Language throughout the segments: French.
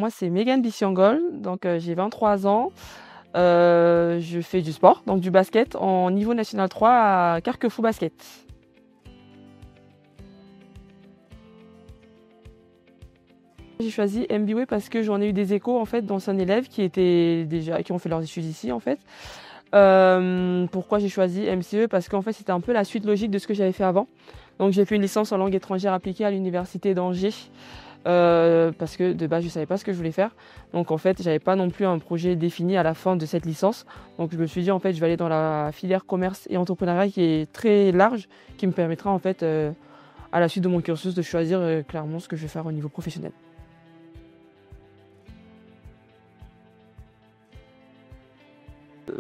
Moi, c'est Mégane Bissiangol, donc j'ai 23 ans. Je fais du sport, donc du basket en niveau national 3 à Carquefou Basket. J'ai choisi MBA parce que j'en ai eu des échos en fait d'anciens élèves qui ont fait leurs études ici en fait. Pourquoi j'ai choisi MCE? Parce qu'en fait c'était un peu la suite logique de ce que j'avais fait avant. Donc j'ai fait une licence en langue étrangère appliquée à l'université d'Angers. Parce que de base je savais pas ce que je voulais faire. Donc en fait j'avais pas non plus un projet défini à la fin de cette licence. Donc je me suis dit en fait je vais aller dans la filière commerce et entrepreneuriat qui est très large, qui me permettra en fait à la suite de mon cursus de choisir clairement ce que je vais faire au niveau professionnel.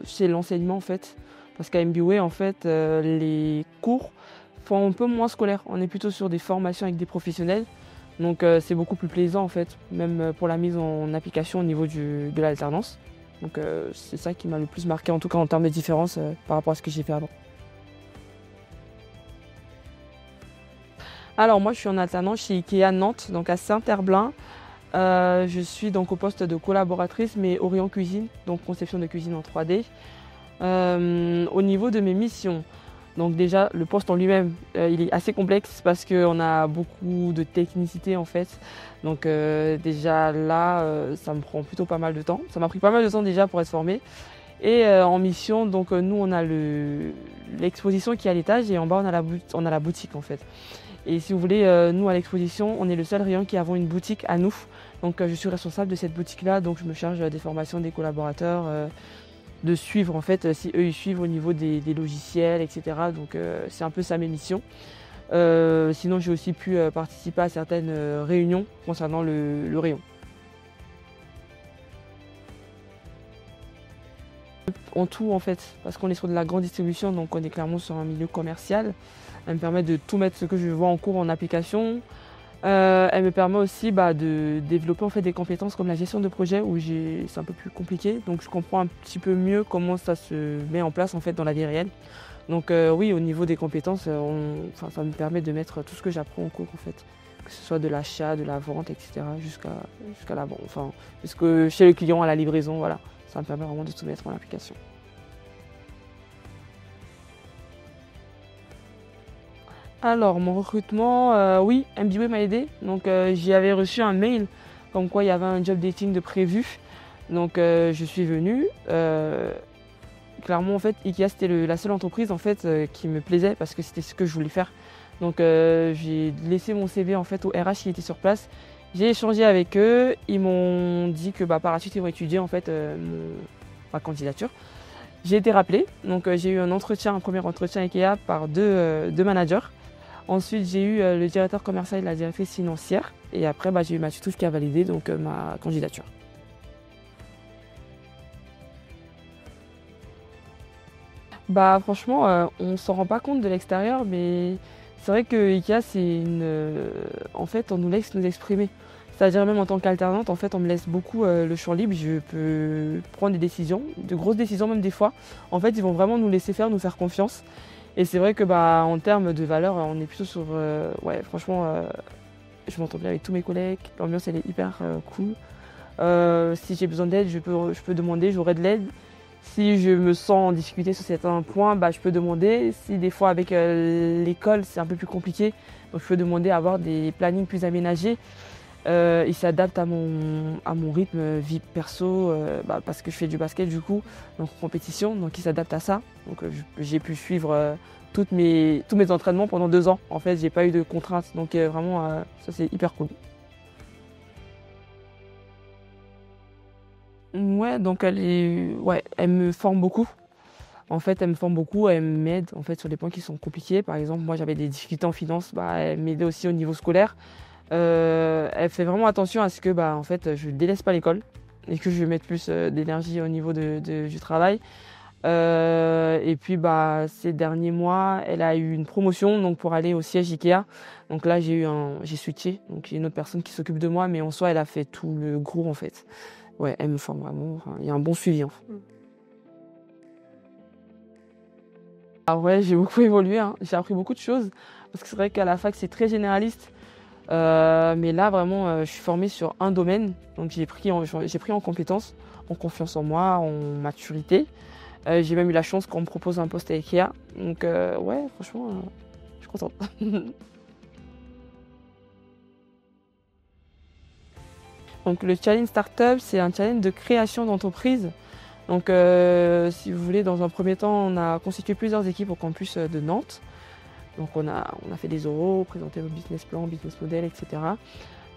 C'est l'enseignement en fait, parce qu'à MBA en fait les cours font un peu moins scolaire. On est plutôt sur des formations avec des professionnels. Donc c'est beaucoup plus plaisant en fait, même pour la mise en application au niveau de l'alternance. Donc c'est ça qui m'a le plus marqué en tout cas en termes de différence par rapport à ce que j'ai fait avant. Alors moi je suis en alternance chez Ikea Nantes, donc à Saint-Herblain. Je suis donc au poste de collaboratrice mais Orient Cuisine, donc conception de cuisine en 3D. Au niveau de mes missions, donc déjà le poste en lui-même, il est assez complexe parce qu'on a beaucoup de technicité en fait. Donc déjà là, ça me prend plutôt pas mal de temps. Ça m'a pris pas mal de temps déjà pour être formée. Et en mission, donc nous on a l'exposition qui est à l'étage et en bas on a la boutique en fait. Et si vous voulez, nous à l'exposition, on est le seul rayon qui avons une boutique à nous. Donc je suis responsable de cette boutique-là, donc je me charge des formations des collaborateurs, de suivre en fait si eux ils suivent au niveau des logiciels, etc. Donc c'est un peu ça mes missions. Sinon j'ai aussi pu participer à certaines réunions concernant le rayon. En tout en fait, parce qu'on est sur de la grande distribution, donc on est clairement sur un milieu commercial. Elle me permet de tout mettre ce que je vois en cours en application. Elle me permet aussi de développer en fait des compétences comme la gestion de projet où c'est un peu plus compliqué. Donc je comprends un petit peu mieux comment ça se met en place en fait dans la vie réelle. Donc oui, au niveau des compétences, ça me permet de mettre tout ce que j'apprends en cours en fait. Que ce soit de l'achat, de la vente, etc. jusqu'à la vente, enfin jusque chez le client à la livraison, voilà. Ça me permet vraiment de tout mettre en application. Alors, mon recrutement, oui, MBA m'a aidé. Donc, j'y avais reçu un mail comme quoi il y avait un job dating de prévu. Donc, je suis venue. Clairement, en fait, Ikea, c'était la seule entreprise en fait, qui me plaisait parce que c'était ce que je voulais faire. Donc, j'ai laissé mon CV en fait, au RH qui était sur place. J'ai échangé avec eux. Ils m'ont dit que par la suite, ils vont étudier en fait, ma candidature. J'ai été rappelée. Donc, j'ai eu un premier entretien Ikea par deux managers. Ensuite, j'ai eu le directeur commercial et la directrice financière. Et après, j'ai eu ma tutrice qui a validé donc, ma candidature. Franchement, on ne s'en rend pas compte de l'extérieur, mais c'est vrai que IKEA, en fait, on nous laisse nous exprimer. C'est-à-dire même en tant qu'alternante, en fait, on me laisse beaucoup le champ libre. Je peux prendre des décisions, de grosses décisions même des fois. En fait, ils vont vraiment nous laisser faire, nous faire confiance. Et c'est vrai que en termes de valeur, on est plutôt sur... ouais, franchement, je m'entends bien avec tous mes collègues. L'ambiance, elle est hyper cool. Si j'ai besoin d'aide, je peux demander, j'aurai de l'aide. Si je me sens en difficulté sur certains points, je peux demander. Si des fois avec l'école, c'est un peu plus compliqué, donc je peux demander à avoir des plannings plus aménagés. Ils s'adaptent à mon rythme vie perso, parce que je fais du basket du coup, donc en compétition, donc ils s'adaptent à ça. Donc j'ai pu suivre tous mes entraînements pendant 2 ans. En fait, j'ai pas eu de contraintes, donc vraiment ça c'est hyper cool. Ouais, donc elle me forme beaucoup. En fait, elle me forme beaucoup, elle m'aide en fait sur des points qui sont compliqués. Par exemple, moi j'avais des difficultés en finance, elle m'aidait aussi au niveau scolaire. Elle fait vraiment attention à ce que en fait, je ne délaisse pas l'école et que je mette plus d'énergie au niveau du travail. Et puis ces derniers mois, elle a eu une promotion donc pour aller au siège Ikea. Donc là, j'ai switché. Donc j'ai une autre personne qui s'occupe de moi, mais en soi, elle a fait tout le gros en fait. Ouais, elle me forme vraiment. Enfin, il y a un bon suivi, hein. Ah ouais, j'ai beaucoup évolué, hein. J'ai appris beaucoup de choses parce que c'est vrai qu'à la fac, c'est très généraliste. Mais là, vraiment, je suis formée sur un domaine. Donc, j'ai pris en compétences, en confiance en moi, en maturité. J'ai même eu la chance qu'on me propose un poste à Ikea. Donc, ouais, franchement, je suis contente. Donc, le challenge startup, c'est un challenge de création d'entreprise. Donc, si vous voulez, dans un premier temps, on a constitué plusieurs équipes au campus de Nantes. Donc, on a fait des oraux, présenté nos business plans, business model, etc.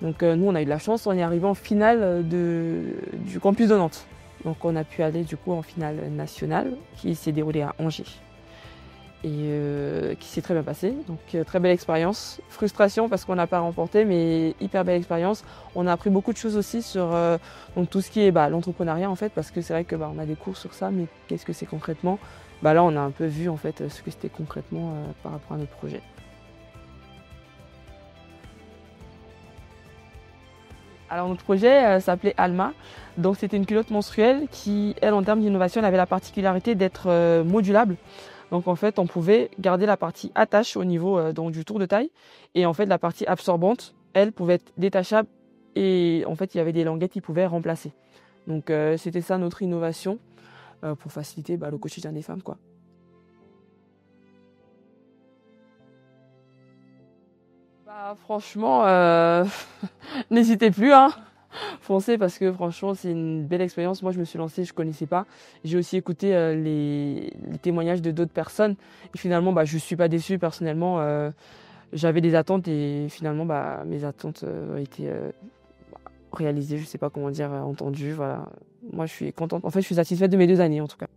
Donc, nous, on a eu de la chance, on est arrivé en finale du campus de Nantes. Donc, on a pu aller du coup en finale nationale qui s'est déroulée à Angers et qui s'est très bien passée. Donc, très belle expérience. Frustration parce qu'on n'a pas remporté, mais hyper belle expérience. On a appris beaucoup de choses aussi sur donc tout ce qui est l'entrepreneuriat en fait, parce que c'est vrai que on a des cours sur ça, mais qu'est-ce que c'est concrètement? Là, on a un peu vu en fait ce que c'était concrètement par rapport à notre projet. Alors notre projet s'appelait Alma. Donc c'était une culotte menstruelle qui, elle, en termes d'innovation, elle avait la particularité d'être modulable. Donc en fait, on pouvait garder la partie attache au niveau donc, du tour de taille. Et en fait, la partie absorbante, elle, pouvait être détachable. Et en fait, il y avait des languettes qui pouvaient remplacer. Donc c'était ça notre innovation pour faciliter le quotidien des femmes, quoi. Franchement, n'hésitez plus, hein. Foncez parce que franchement, c'est une belle expérience. Moi, je me suis lancée, je connaissais pas. J'ai aussi écouté les témoignages de d'autres personnes. Et finalement, je suis pas déçue personnellement. J'avais des attentes et finalement, mes attentes ont été réalisées. Je sais pas comment dire, entendues. Voilà. Moi, je suis contente. En fait, je suis satisfaite de mes 2 années en tout cas.